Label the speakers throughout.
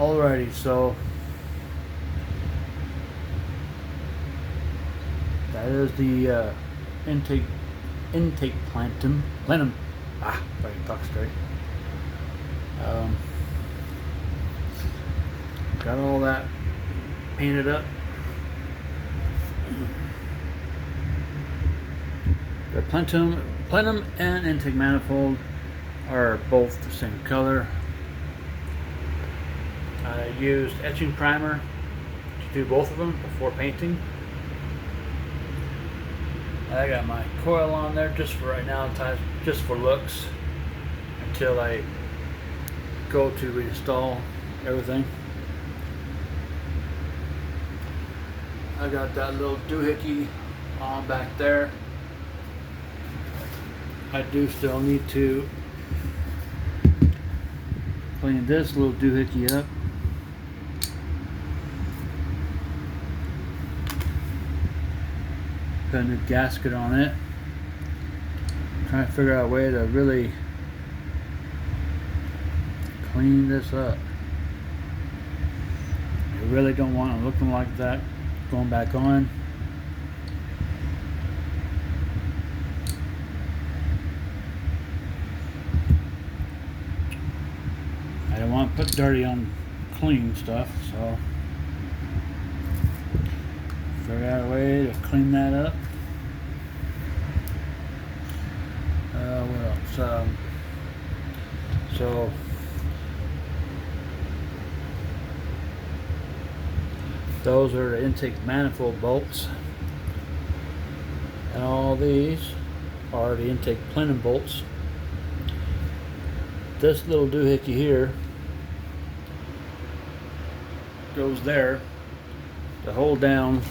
Speaker 1: Alrighty, so that is the intake Plentum. If I can talk straight. Got all that painted up. The Plentum and intake manifold are both the same color. I used etching primer to do both of them before painting. I got my coil on there just for right now, just for looks, until I go to reinstall everything. I got that little doohickey on back there. I do still need to clean this little doohickey up. Got a new gasket on it. Trying to figure out a way to really clean this up. I really don't want it looking like that going back on. I don't want to put dirty on clean stuff, so figure out a way to clean that up. What else? So those are the intake manifold bolts, and all these are the intake Plentum bolts. This little doohickey here goes there to hold down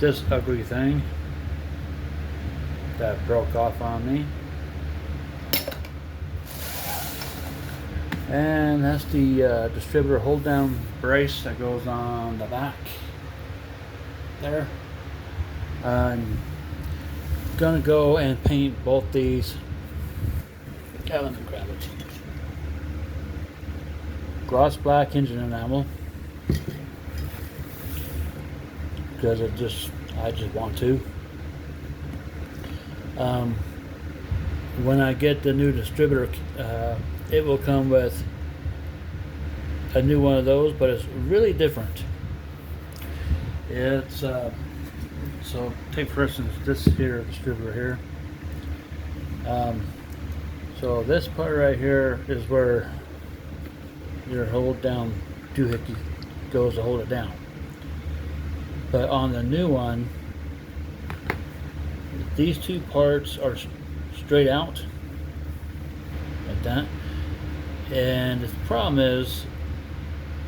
Speaker 1: this ugly thing that broke off on me. And that's the distributor hold down brace that goes on the back there. I'm gonna go and paint both these. Let me grab it. Gloss black engine enamel, because I just want to. When I get the new distributor, it will come with a new one of those, but it's really different. It's so take for instance this here distributor here. So this part right here is where your hold down doohickey goes to hold it down. But on the new one, these two parts are straight out like that, and the problem is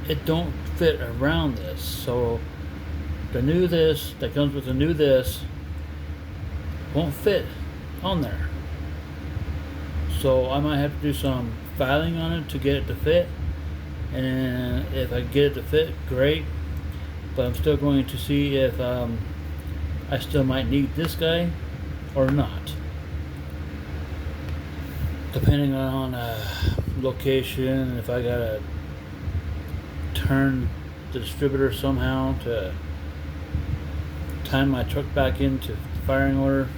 Speaker 1: it don't fit around this. So the new this that comes with the new this won't fit on there. So I might have to do some filing on it to get it to fit, and if I get it to fit, great. But I'm still going to see if I still might need this guy or not, depending on location. If I gotta turn the distributor somehow to time my truck back into firing order.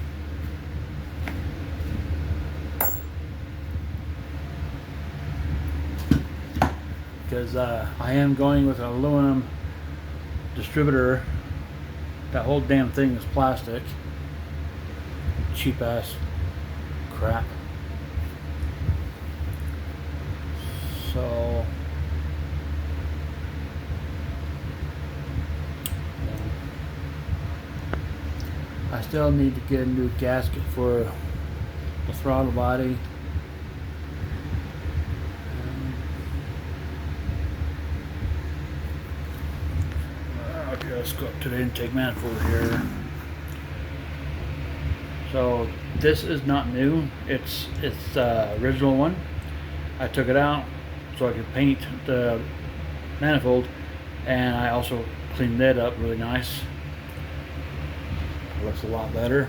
Speaker 1: Because I am going with an aluminum distributor. That whole damn thing is plastic. Cheap ass crap. So I still need to get a new gasket for the throttle body. Okay, let's go up to the intake manifold here. So this is not new. It's the original one. I took it out so I could paint the manifold, and I also cleaned that up really nice. It looks a lot better.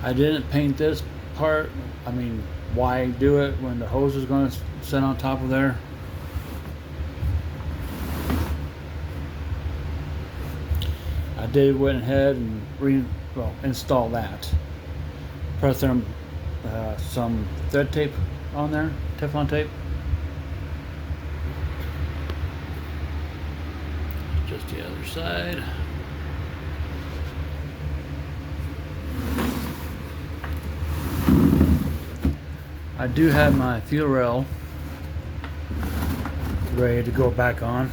Speaker 1: I didn't paint this part. I mean, why do it when the hose is going to sit on top of there? I did went ahead and install that. Press some thread tape on there, Teflon tape. Just the other side. I do have my fuel rail ready to go back on.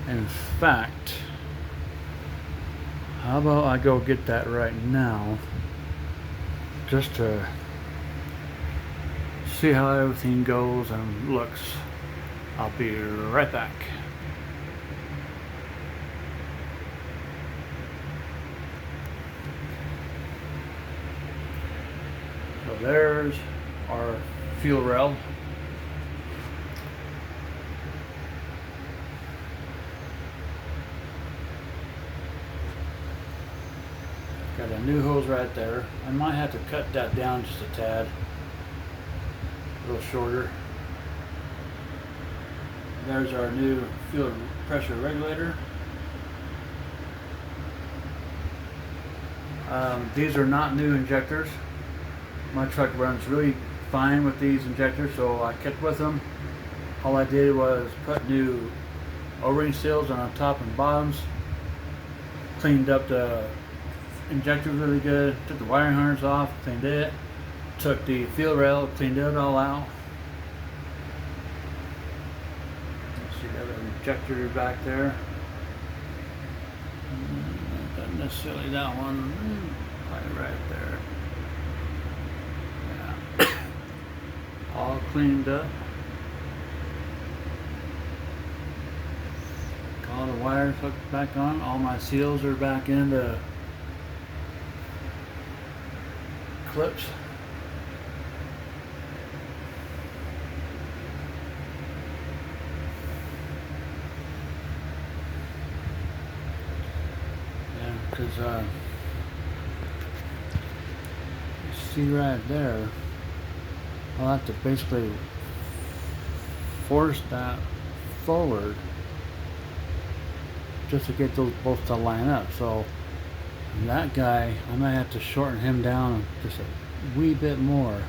Speaker 1: In fact, how about I go get that right now, just to see how everything goes and looks. I'll be right back. So there's our fuel rail. Got a new hose right there. I might have to cut that down just a tad, a little shorter. There's our new fuel pressure regulator. These are not new injectors. My truck runs really fine with these injectors, so I kept with them. All I did was put new O-ring seals on the top and bottoms, cleaned up the injector really good, took the wiring harness off, cleaned it, took the fuel rail, cleaned it all out. See the other injector back there. Not necessarily that one, right there. Yeah. All cleaned up. All the wires hooked back on. All my seals are back into clips. Yeah, because you see right there, I'll have to basically force that forward just to get those both to line up. So that guy, I might have to shorten him down just a wee bit more.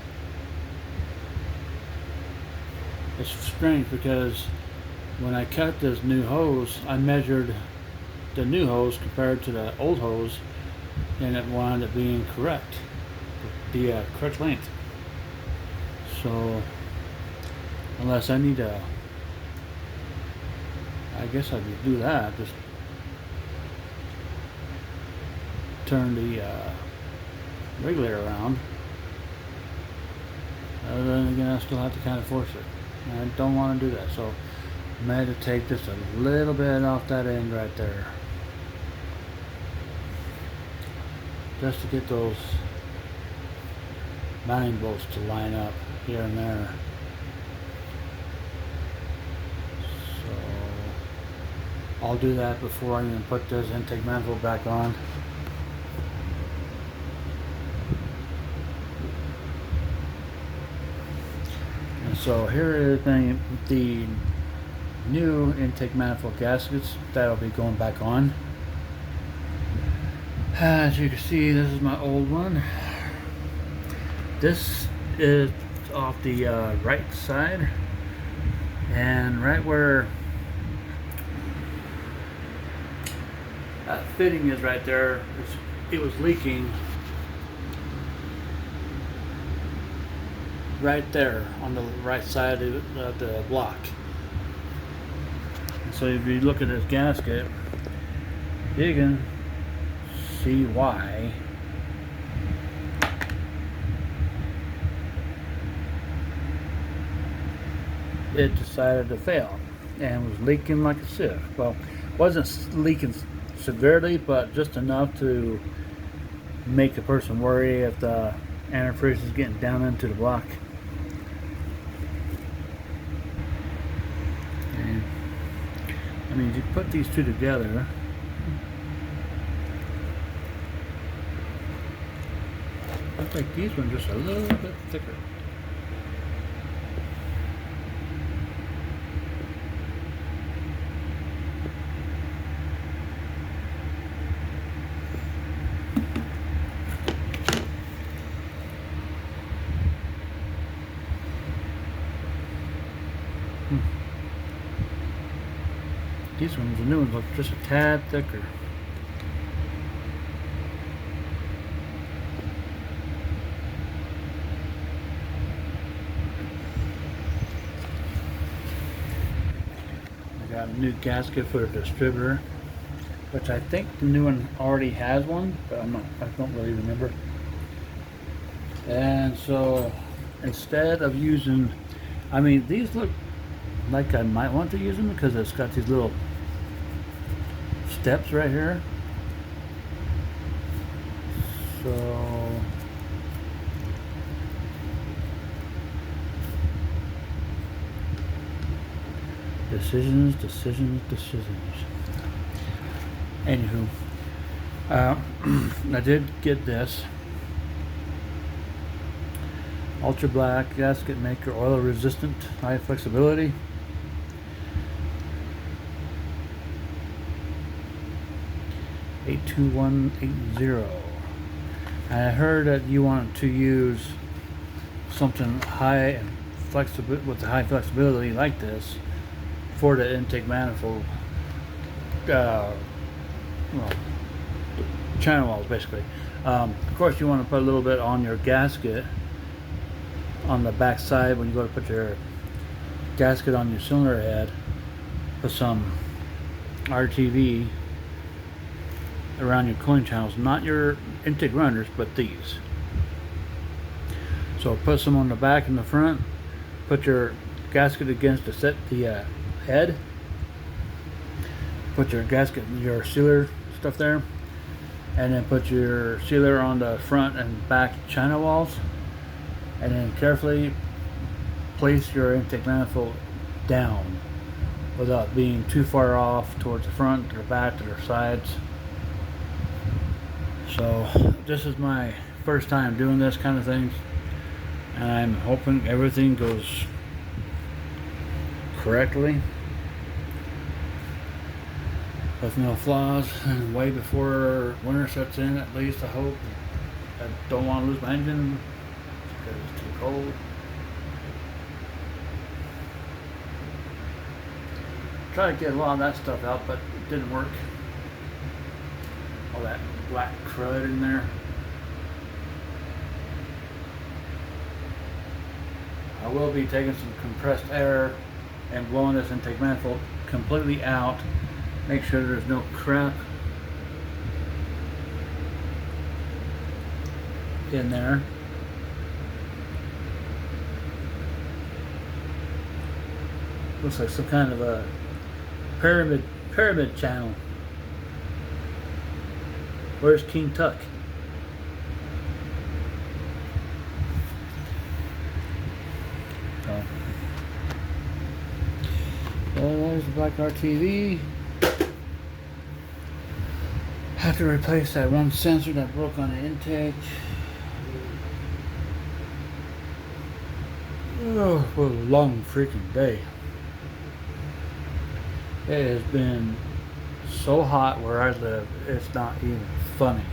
Speaker 1: It's strange because when I cut this new hose, I measured the new hose compared to the old hose, and it wound up being correct, the correct length. So unless I need to, I guess I could do that, just turn the regulator around. Other than again, I still have to kind of force it. And I don't want to do that, so I'm going to take just a little bit off that end right there, just to get those mounting bolts to line up here and there. So I'll do that before I even put this intake manifold back on. So here is the new intake manifold gaskets that'll be going back on. As you can see, this is my old one. This is off the right side, and right where that fitting is right there, it was leaking right there on the right side of the block. And so if you look at this gasket, you can see why it decided to fail and was leaking like a sieve. Well, wasn't leaking severely, but just enough to make a person worry if the antifreeze is getting down into the block. And I mean, if you put these two together, like these ones just a little bit thicker. These ones, the new ones, look just a tad thicker. I got a new gasket for the distributor, which I think the new one already has one, but I don't really remember. And so instead of using, I mean, these look like I might want to use them because it's got these little steps right here. So decisions. Anywho, I did get this ultra black gasket maker, oil resistant, high flexibility. $82180. And I heard that you wanted to use something high and flexible with the high flexibility like this for the intake manifold, well, channel walls basically. Of course, you want to put a little bit on your gasket on the back side when you go to put your gasket on your cylinder head. Put some RTV around your cooling channels, not your intake runners, but these. So put some on the back and the front. Put your gasket against the head. Put your gasket, your sealer stuff there, and then put your sealer on the front and back china walls, and then carefully place your intake manifold down without being too far off towards the front or the back or the sides. So this is my first time doing this kind of thing, and I'm hoping everything goes correctly with no flaws, and way before winter sets in, at least. I hope. I don't want to lose my engine because it's too cold. Try to get a lot of that stuff out, but it didn't work. All that black crud in there. I will be taking some compressed air and blowing this intake manifold completely out. Make sure there's no crap in there. Looks like some kind of a pyramid channel. Where's King Tuck? Oh. There's the black RTV. Have to replace that one sensor that broke on the intake. Oh, what a long freaking day. It has been so hot where I live, it's not even funny.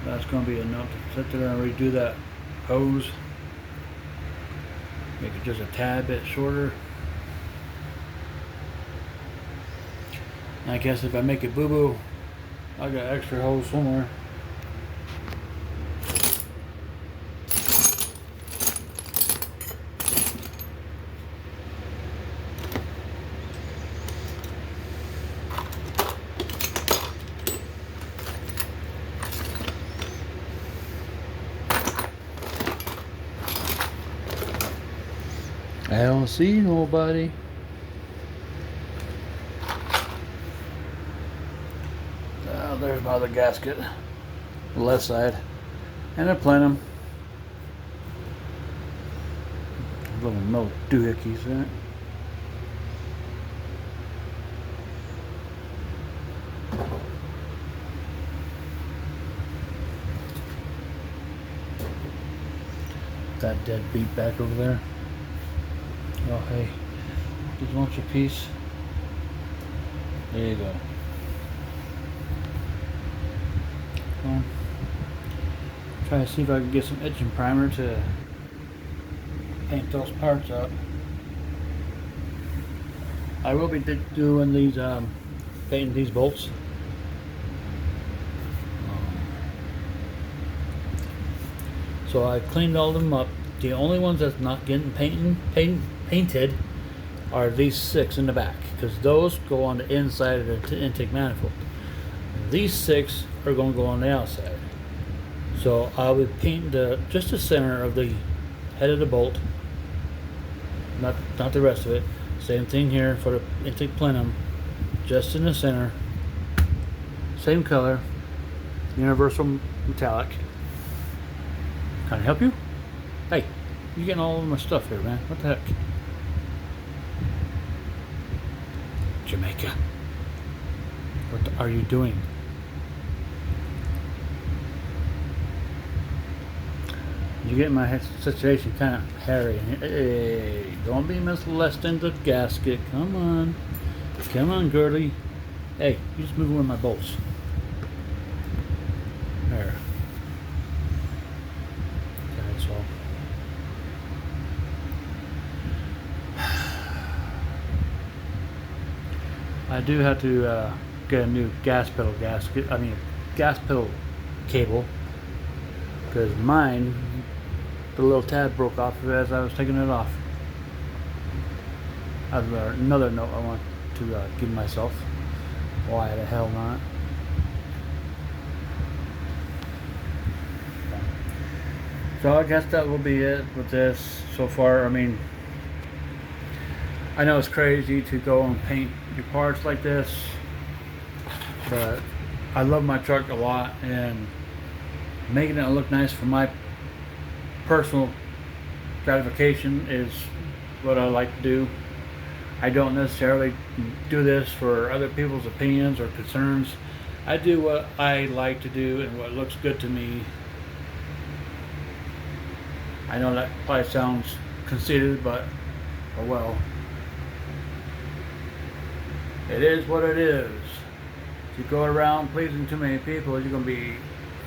Speaker 1: That's going to be enough to sit there and redo that hose. Make it just a tad bit shorter. I guess if I make it boo-boo, I got extra hose somewhere. I don't see nobody. There's my other gasket, the left side, and a Plentum. Little no doohickeys in it. that deadbeat back over there. Oh hey, did you want your piece? There you go. Come on. Try to see if I can get some etching primer to paint those parts up. I will be doing these, painting these bolts. So I cleaned all of them up. The only ones that's not getting painted are these 6 in the back, because those go on the inside of the intake manifold. These 6 are going to go on the outside. So I'll be painting just the center of the head of the bolt, not the rest of it. Same thing here for the intake plenum, just in the center. Same color, universal metallic. Can I help you? Hey, you're getting all of my stuff here, man. What the heck? Jamaica. What are you doing? You get my situation kind of hairy. Hey, don't be molesting the gasket. Come on. Come on, girlie. Hey, you just moving with my bolts. There. That's all. I do have to get a new gas pedal gasket. I mean, gas pedal cable, because mine, the little tab broke off of it as I was taking it off. That's another note I want to give myself. Why the hell not? So I guess that will be it with this so far. I mean, I know it's crazy to go and paint your parts like this, but I love my truck a lot, and making it look nice for my personal gratification is what I like to do. I don't necessarily do this for other people's opinions or concerns. I do what I like to do and what looks good to me. I know that probably sounds conceited, but oh well. It is what it is. If you go around pleasing too many people, you're going to be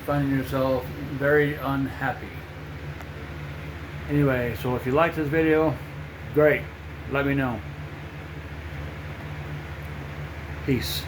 Speaker 1: finding yourself very unhappy. Anyway, so if you like this video, great. Let me know. Peace.